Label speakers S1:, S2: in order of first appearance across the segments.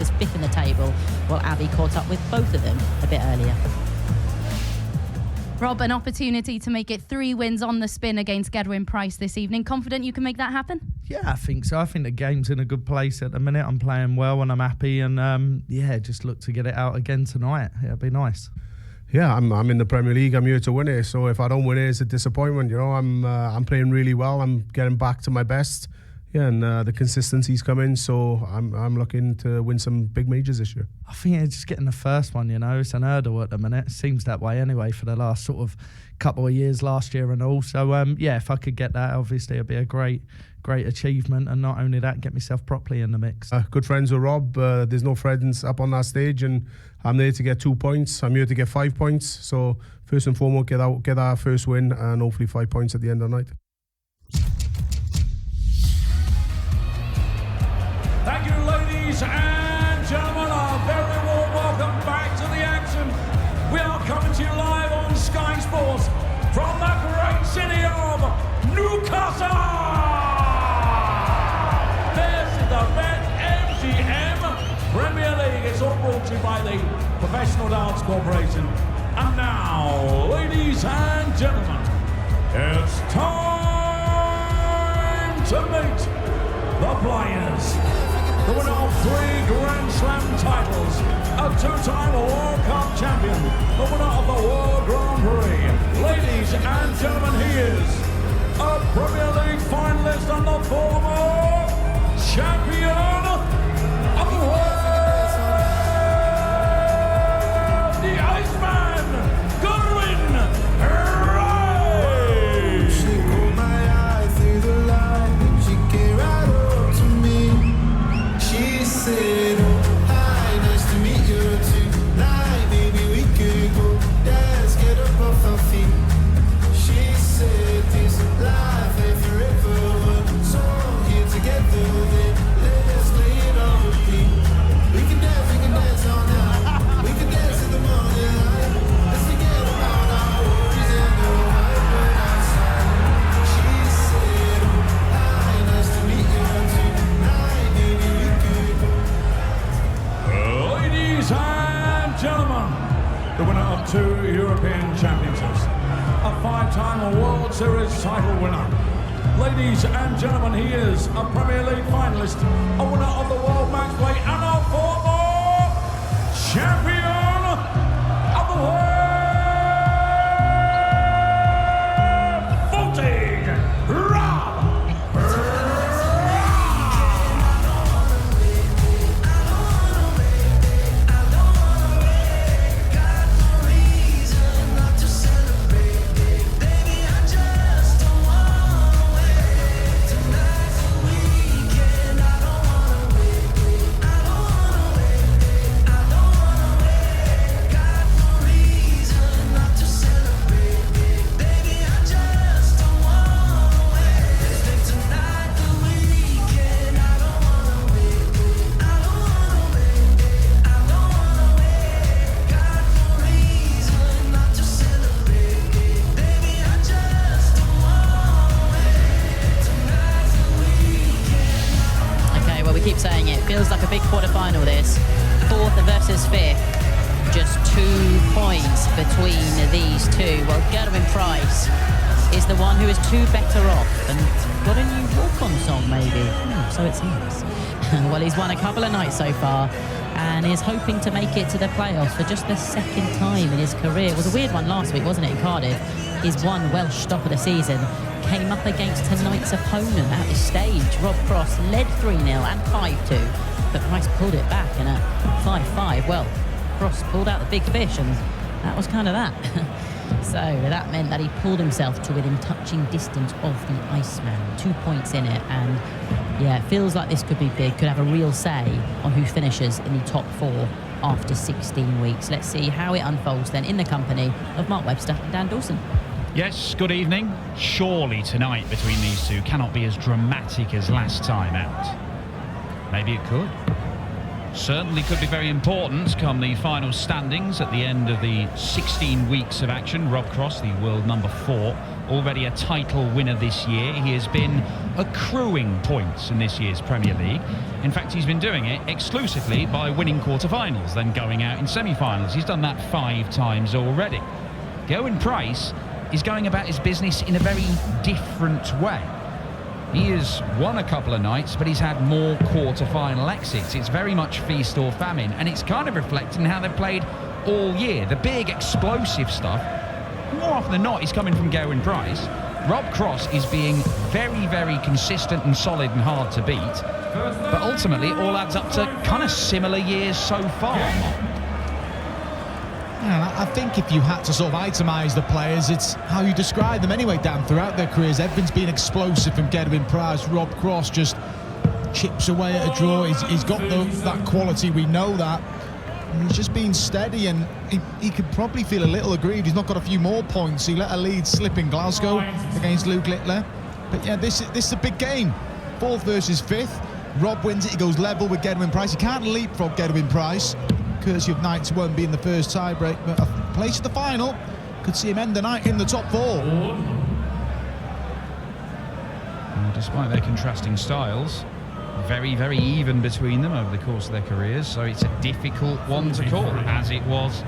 S1: is fifth in the table, while Abby caught up with both of them a bit earlier.
S2: Rob, an opportunity to make it 3 wins on the spin against Gerwyn Price this evening. Confident you can make that happen?
S3: Yeah, I think so. I think the game's in a good place at the minute. I'm playing well and I'm happy, and just look to get it out again tonight. It'll be nice.
S4: Yeah, I'm in the Premier League. I'm here to win it. So if I don't win it, it's a disappointment. You know, I'm playing really well. I'm getting back to my best. Yeah, and the consistency's coming, so I'm looking to win some big majors this year.
S3: I think it's just getting the first one, you know. It's an hurdle at the minute. It seems that way anyway for the last sort of couple of years, last year and all. So, if I could get that, obviously it'd be a great achievement. And not only that, get myself properly in the mix.
S4: Good friends with Rob. There's no friends up on that stage, and I'm there to get 2 points. I'm here to get 5 points. So first and foremost, get our first win, and hopefully 5 points at the end of the night.
S5: Thank you, ladies and gentlemen. A very warm welcome back to the action. We are coming to you live on Sky Sports from the great city of Newcastle. This is the BetMGM Premier League. It's all brought to you by the Professional Darts Corporation. And now, ladies and gentlemen, it's time to meet the players. The winner of 3 Grand Slam titles, a 2-time World Cup champion, the winner of the World Grand Prix. Ladies and gentlemen, he is a Premier League finalist and the former champion of the world, the Iceman, Gerwyn.
S6: She caught my eye through the light. She came right up to me. She said, oh, hi, nice to meet you tonight. Maybe we could go dance, get up off our feet. She said, this life ain't forever, so here together, then let's play it on repeat. We can dance all night. We can dance in the morning light. Let's forget about our worries and the white bird outside. She said, oh, hi, nice to meet you tonight. Maybe we could go.
S5: Ladies and gentlemen, the winner of 2 European Championships, a 5-time World Series title winner. Ladies and gentlemen, he is a Premier League finalist, a winner of the World Match Play, and a former champion of the world, 40, Rob.
S1: Keep saying it. Feels like a big quarter-final, this. 4th versus 5th. Just 2 points between these two. Well, Gerwyn Price is the one who is 2 better off and got a new walk-on song, maybe. So it seems. Well, he's won a couple of nights so far and is hoping to make it to the playoffs for just the 2nd time in his career. It was a weird one last week, wasn't it, in Cardiff? His one Welsh stop of the season came up against tonight's opponent at this stage. Rob Cross led 3-0 and 5-2, but Price pulled it back, and at 5-5, well, Cross pulled out the big fish, and that was kind of that. So that meant that he pulled himself to within touching distance of the Iceman. 2 points in it, and yeah, it feels like this could be big, could have a real say on who finishes in the top 4 after 16 weeks. Let's see how it unfolds then in the company of Mark Webster and Dan Dawson.
S7: Yes, good evening. Surely tonight between these two cannot be as dramatic as last time out. Maybe it could. Certainly could be very important come the final standings at the end of the 16 weeks of action. Rob Cross, the world number 4, already a title winner this year. He has been accruing points in this year's Premier League. In fact, he's been doing it exclusively by winning quarterfinals, then going out in semi-finals. He's done that 5 times already. Gerwyn Price is going about his business in a very different way. He has won a couple of nights, but he's had more quarter-final exits. It's very much feast or famine, and it's kind of reflecting how they've played all year. The big explosive stuff, more often than not, is coming from Gerwyn Price. Rob Cross is being very, very consistent and solid and hard to beat, but ultimately it all adds up to kind of similar years so far.
S8: Yeah, I think if you had to sort of itemise the players, it's how you describe them anyway, Dan, throughout their careers. Everyone's been explosive from Gerwyn Price. Rob Cross just chips away at a draw. He's got that quality, we know that. And he's just been steady, and he could probably feel a little aggrieved. He's not got a few more points. He let a lead slip in Glasgow against Luke Littler. But yeah, this is a big game. 4th versus 5th. Rob wins it, he goes level with Gerwyn Price. He can't leapfrog Gerwyn Price, courtesy of night 1 being the first tiebreak, but a place at the final could see him end the night in the top 4.
S7: And despite their contrasting styles, very, very even between them over the course of their careers, so it's a difficult one to call, as it was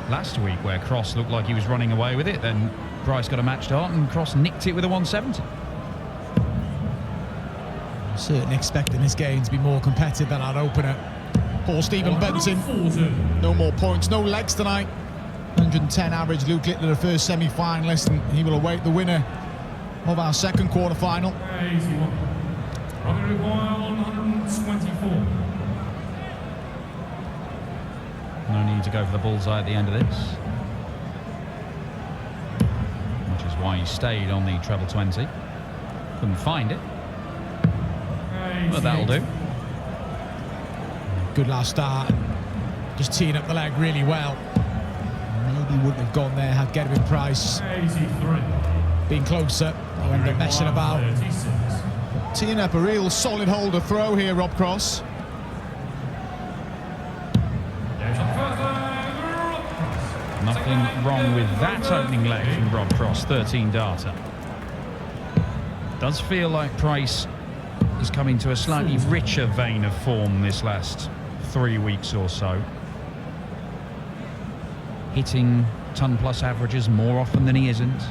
S7: last week, where Cross looked like he was running away with it, then Price got a match start and Cross nicked it with a 170.
S8: Certainly expecting this game to be more competitive than our opener. Poor Stephen Benson, no more points, no legs tonight. 110 average, Luke Littler, the first semi-finalist, and he will await the winner of our second quarter-final.
S7: No need to go for the bullseye at the end of this, which is why he stayed on the treble 20. Couldn't find it, but that'll do.
S8: Good last start, just teeing up the leg really well. Maybe wouldn't have gone there had Gerwyn Price been closer. He ended up messing about. Teeing up a real solid holder throw here, Rob Cross.
S7: Nothing wrong with that opening leg from Rob Cross, 13 data. Does feel like Price has come into a slightly richer vein of form this last 3 weeks or so. Hitting ton-plus averages more often than he isn't.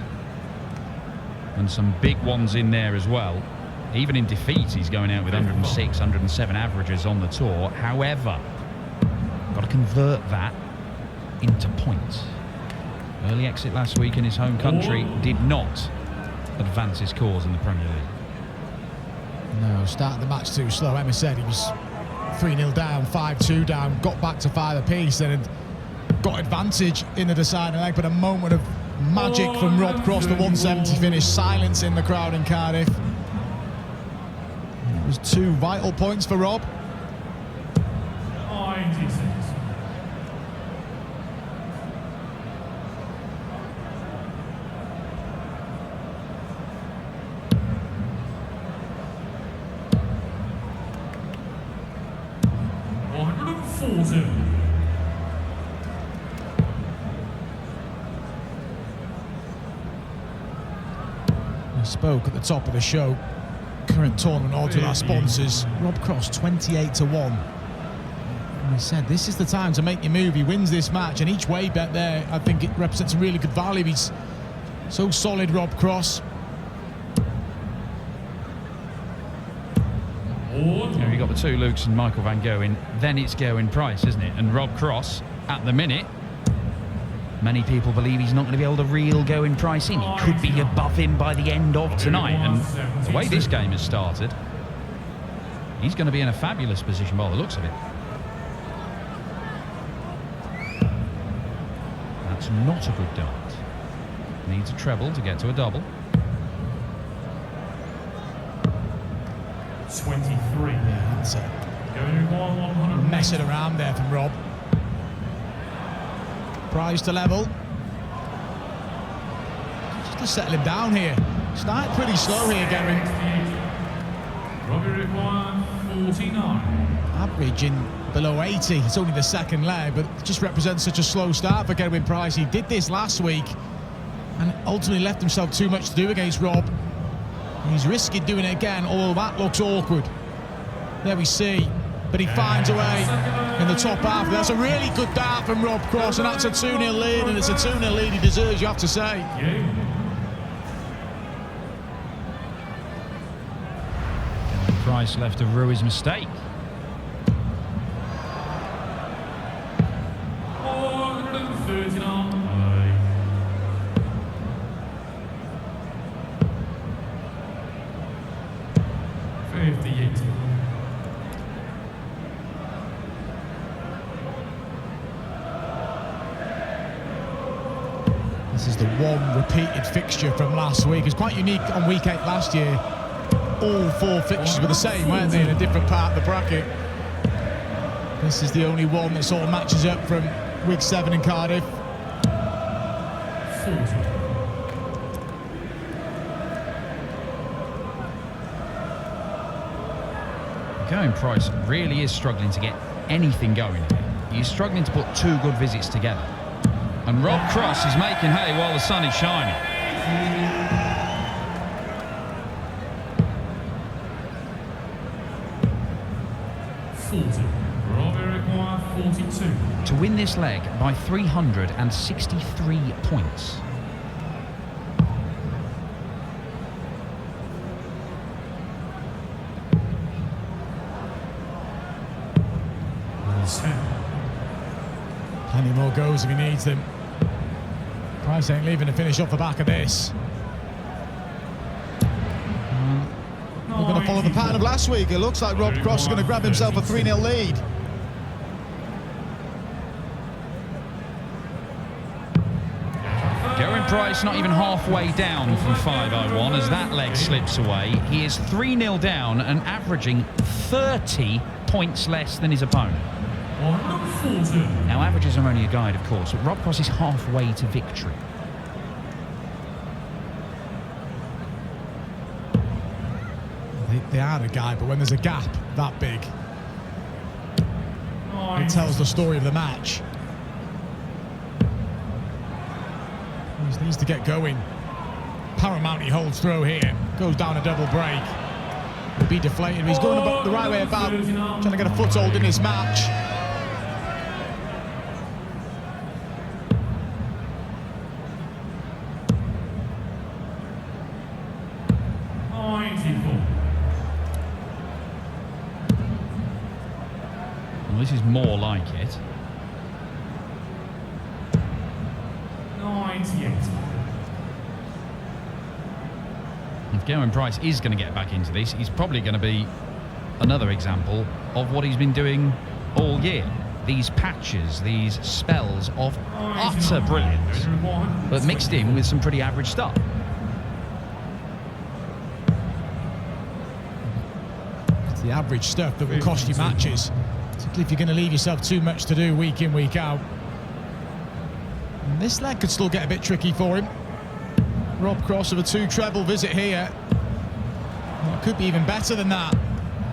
S7: And some big ones in there as well. Even in defeat, he's going out with 106, 107 averages on the tour. However, got to convert that into points. Early exit last week in his home country did not advance his cause in the Premier League.
S8: No, starting the match too slow. Emma said he was 3-0 down, 5-2 down, got back to 5 apiece, and got advantage in the deciding leg, but a moment of magic from Rob Cross, the 170 finish, silence in the crowd in Cardiff. It was 2 vital points for Rob. We spoke at the top of the show, current tournament odds with our sponsors. Rob Cross 28-1. And we said this is the time to make your move. He wins this match, and each way bet there, I think it represents a really good value. He's so solid, Rob Cross.
S7: There you got the 2 Lukes and Michael van Gerwen. Then it's Gerwyn Price, isn't it? And Rob Cross, at the minute, many people believe he's not going to be able to reel Gerwyn Price in. He could be above him by the end of tonight. And the way this game has started, he's going to be in a fabulous position by the looks of it. That's not a good dart. Needs a treble to get to a double.
S5: 23.
S8: Yeah, that's it. Messing around there from Rob. Price to level. Just to settle him down here. Started pretty slow here, Gerwyn.
S5: Robbie required 49.
S8: Averaging below 80. It's only the second leg, but it just represents such a slow start for Gerwyn Price. He did this last week and ultimately left himself too much to do against Rob. He's risking doing it again, although that looks awkward. There we see. But he finds a way in the top half. That's a really good dart from Rob Cross, and that's a 2-0 lead, and it's a 2-0 lead he deserves, you have to say.
S7: Price left to rue his mistake.
S8: This is the one repeated fixture from last week. It's quite unique on week 8 last year. All 4 fixtures were the same, weren't they, in a different part of the bracket. This is the only one that sort of matches up from week 7 in Cardiff.
S7: Gerwyn Price really is struggling to get anything going here. He's struggling to put 2 good visits together. And Rob Cross is making hay while the sun is shining. To win this leg by 363 points.
S8: Plenty more goals if he needs them. Price ain't leaving to finish off the back of this. We're going to follow the pattern of last week. It looks like Rob Cross is going to grab himself a 3-0 lead.
S7: Gerwyn Price not even halfway down from 5-0-1 as that leg slips away. He is 3-0 down and averaging 30 points less than his opponent. Now, averages are only a guide, of course, but Rob Cross is halfway to victory.
S8: They are a guide, but when there's a gap that big, it tells the story of the match. He needs to get going. Paramount, he holds through here. Goes down a double break. Will be deflated. He's going about the right way about, trying to get a foothold in this match.
S7: Well, this is more like it.
S5: 98.
S7: If Gerwyn Price is going to get back into this, he's probably going to be another example of what he's been doing all year. These patches, these spells of utter brilliance, but mixed in with some pretty average stuff.
S8: It's the average stuff that will cost you matches, particularly if you're going to leave yourself too much to do week in, week out. And this leg could still get a bit tricky for him. Rob Cross with a 2 treble visit here. Well, it could be even better than that.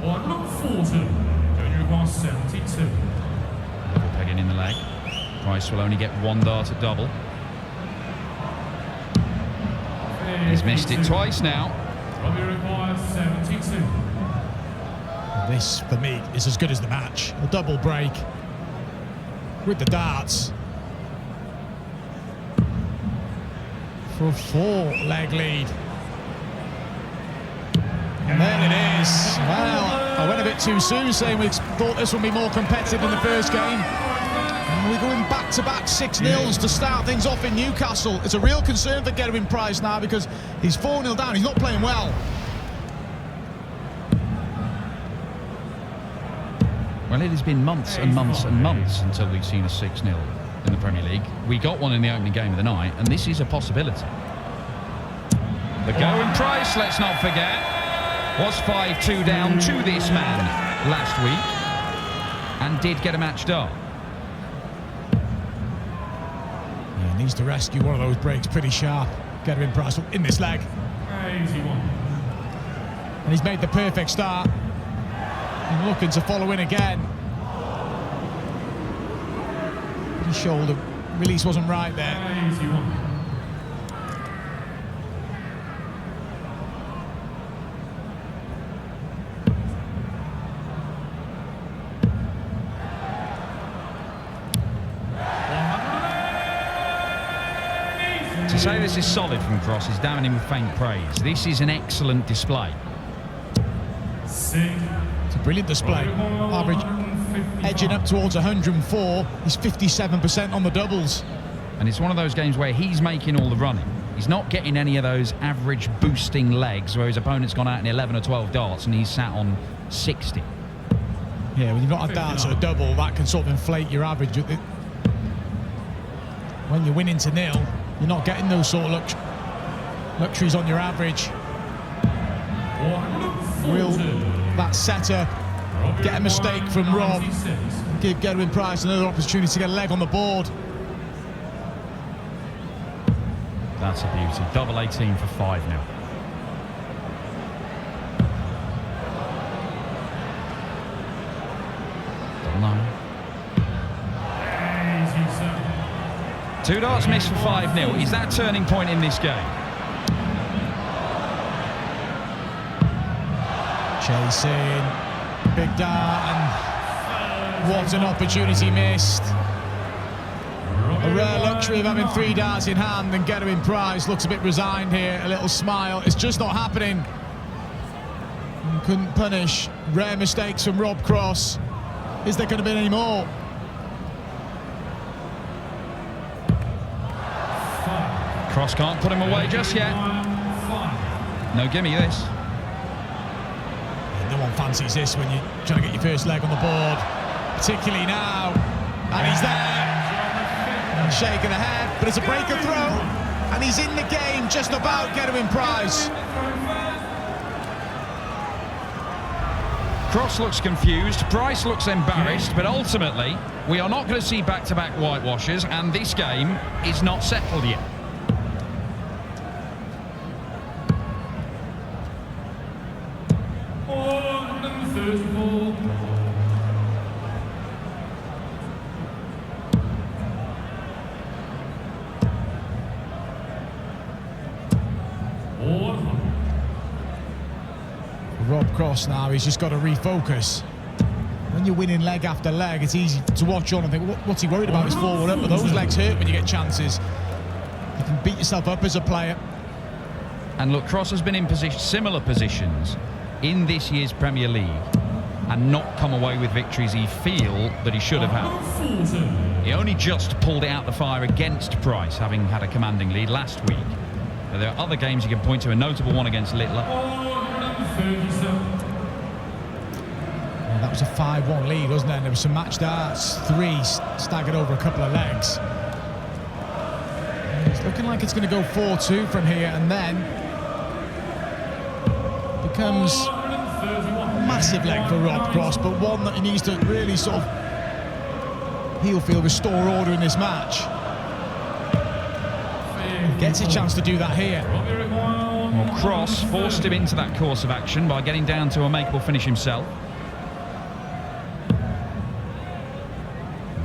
S5: 140. Going across 72.
S7: Double pegging in the leg. Price will only get 1 dart at double. He's missed it twice now.
S5: Robbie requires 72.
S8: This, for me, is as good as the match. A double break with the darts. For a 4-leg lead. And there it is. Well, I went a bit too soon saying we thought this would be more competitive than the first game. And we're going back-to-back 6-0s to start things off in Newcastle. It's a real concern for Gerwyn Price now because he's 4-0 down. He's not playing well.
S7: Well, it has been months and months and months until we've seen a 6-0 in the Premier League. We got one in the opening game of the night, and this is a possibility. The Gerwyn Price, let's not forget, was 5-2 down to this man last week and did get a match dart.
S8: Yeah, needs to rescue one of those breaks pretty sharp. Gerwyn Price in this leg.
S5: 81.
S8: And he's made the perfect start. And looking to follow in again. But his shoulder release wasn't right there.
S5: 81.
S7: To say this is solid from Cross is damning him with faint praise. This is an excellent display.
S8: It's a brilliant display. Average edging up towards 104. He's 57% on the doubles.
S7: And it's one of those games where he's making all the running. He's not getting any of those average boosting legs where his opponent's gone out in 11 or 12 darts and he's sat on 60.
S8: Yeah, when you've not had darts at a double, that can sort of inflate your average. When you're winning to nil, you're not getting those sort of luxuries on your average. Will that setter get a mistake from Rob? Give Gerwyn Price another opportunity to get a leg on the board.
S7: That's a beauty. Double 18 for 5 now. Double 9. 2 darts missed for 5-0. Is that turning point in this game?
S8: Chasing, big dart, and what an opportunity missed. A rare luxury of having 3 darts in hand, and Gerwyn Price looks a bit resigned here, a little smile. It's just not happening. And couldn't punish. Rare mistakes from Rob Cross. Is there going to be any more?
S7: Cross can't put him away just yet. No gimme this.
S8: No one fancies this when you're trying to get your first leg on the board, particularly now. And he's there. And shaking the head, but it's a breaker throw. And he's in the game just about, Gerwyn Price.
S7: Cross looks confused, Price looks embarrassed, but ultimately we are not going to see back-to-back whitewashers, and this game is not settled yet.
S8: Rob Cross now, he's just got to refocus. When you're winning leg after leg, it's easy to watch on and think, what's he worried about? His forward up, but those legs hurt when you get chances. You can beat yourself up as a player.
S7: And look, Cross has been in similar positions in this year's Premier League and not come away with victories he feel that he should have had. He only just pulled it out the fire against Price, having had a commanding lead last week. But there are other games you can point to, a notable one against Littler.
S8: Yeah, that was a 5-1 lead, wasn't it? And there was some match darts, 3 staggered over a couple of legs. And it's looking like it's going to go 4-2 from here, and then becomes a massive leg for Rob Cross, but one that he needs to really sort of heel feel, restore order in this match. He gets a chance to do that here.
S7: Well, Cross forced him into that course of action by getting down to a makeable finish himself.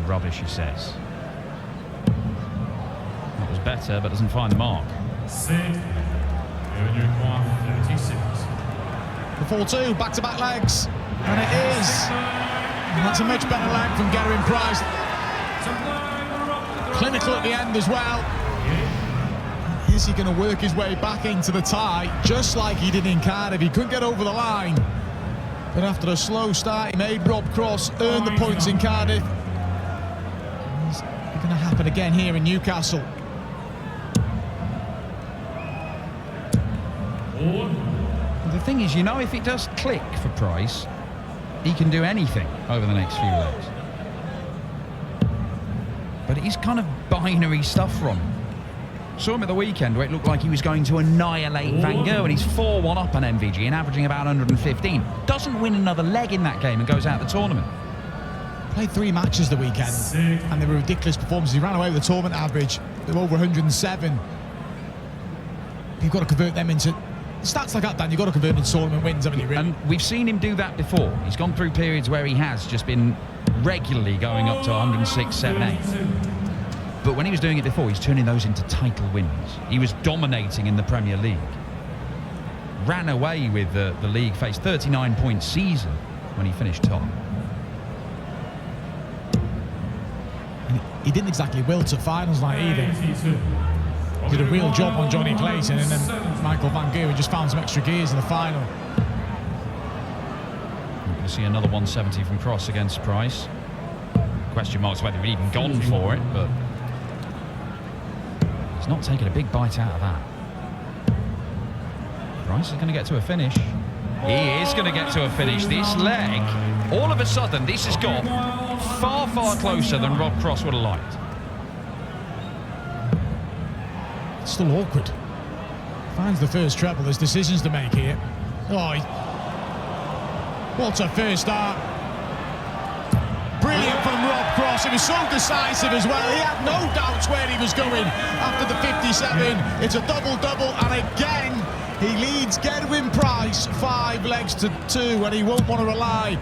S7: Rubbish, he says. That was better, but doesn't find the mark.
S8: The 4-2, back-to-back legs, and it is. And that's a much better leg from Gerwyn Price. Clinical at the end as well. Is he going to work his way back into the tie, just like he did in Cardiff? He couldn't get over the line, but after a slow start, he made Rob Cross earn the points in Cardiff. It's going to happen again here in Newcastle.
S7: The thing is, you know, if it does click for Price, he can do anything over the next few legs. But it is kind of binary stuff from him. Saw him at the weekend where it looked like he was going to annihilate Van Gerwen. He's 4-1 up on MVG and averaging about 115. Doesn't win another leg in that game and goes out of the tournament.
S8: Played 3 matches the weekend, and they were ridiculous performances. He ran away with the tournament average. They were over 107. You've got to convert them into stats like that, Dan. You've got to convert them into tournament wins, haven't you, really?
S7: And we've seen him do that before. He's gone through periods where he has just been regularly going up to 106, 7, 8. But when he was doing it before, he's turning those into title wins. He was dominating in the Premier League. Ran away with the league, faced 39-point season when he finished top.
S8: And he didn't exactly wilt at finals night either. did a real job on Johnny Clayton, and then Michael Van Gerwen just found some extra gears in the final.
S7: We're going to see another 170 from Cross against Price. Question marks whether he'd even gone for it, but he's not taken a big bite out of that. Price is going to get to a finish. He is going to get to a finish. This leg, all of a sudden, this has got far, far closer than Rob Cross would have liked.
S8: It's still awkward. Finds the first treble. There's decisions to make here. Oh, what a first start. Brilliant from Rob Cross. He was so decisive as well. He had no doubts where he was going after the 57. It's a double-double, and again, he leads Gerwyn Price 5 legs to 2, and he won't want to rely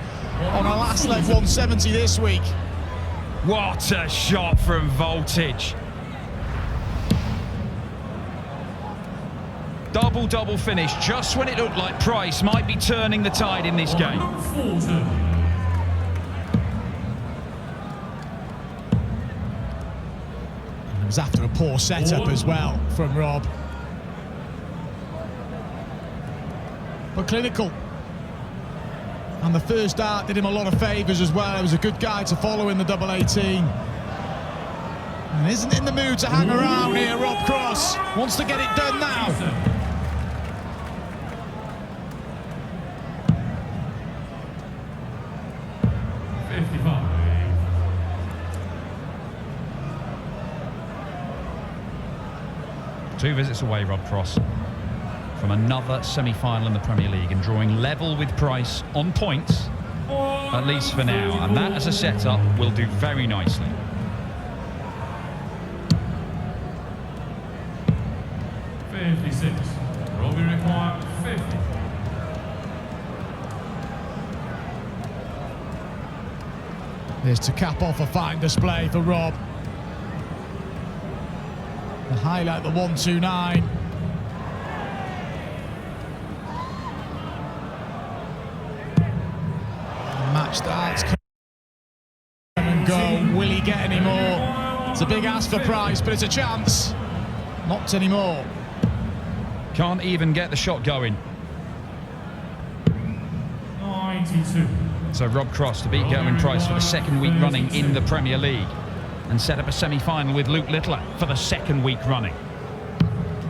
S8: on a last leg 170 this week.
S7: What a shot from Voltage. Double-double finish just when it looked like Price might be turning the tide in this game.
S8: It was after a poor setup as well from Rob. But clinical. And the first dart did him a lot of favours as well. He was a good guy to follow in the double 18. And isn't in the mood to hang around here, Rob Cross. Wants to get it done now.
S7: Two visits away, Rob Cross, from another semi-final in the Premier League and drawing level with Price on points, at least for now. And that, as a setup, will do very nicely.
S5: Robbie required 50.
S8: There's to cap off a fine display for Rob. The highlight, the 129. Match starts. Come and go. Will he get any more? It's a big ask for Price, but it's a chance. Not anymore.
S7: Can't even get the shot going.
S5: 92.
S7: So Rob Cross to beat Gerwyn Price for the second week running in the Premier League and set up a semi-final with Luke Littler for the second week running.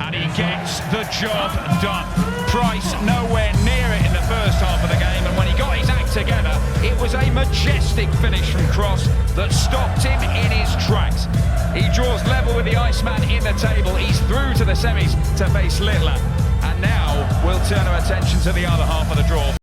S7: And he gets the job done. Price nowhere near it in the first half of the game, and when he got his act together, it was a majestic finish from Cross that stopped him in his tracks. He draws level with the Iceman in the table. He's through to the semis to face Littler, and now we'll turn our attention to the other half of the draw.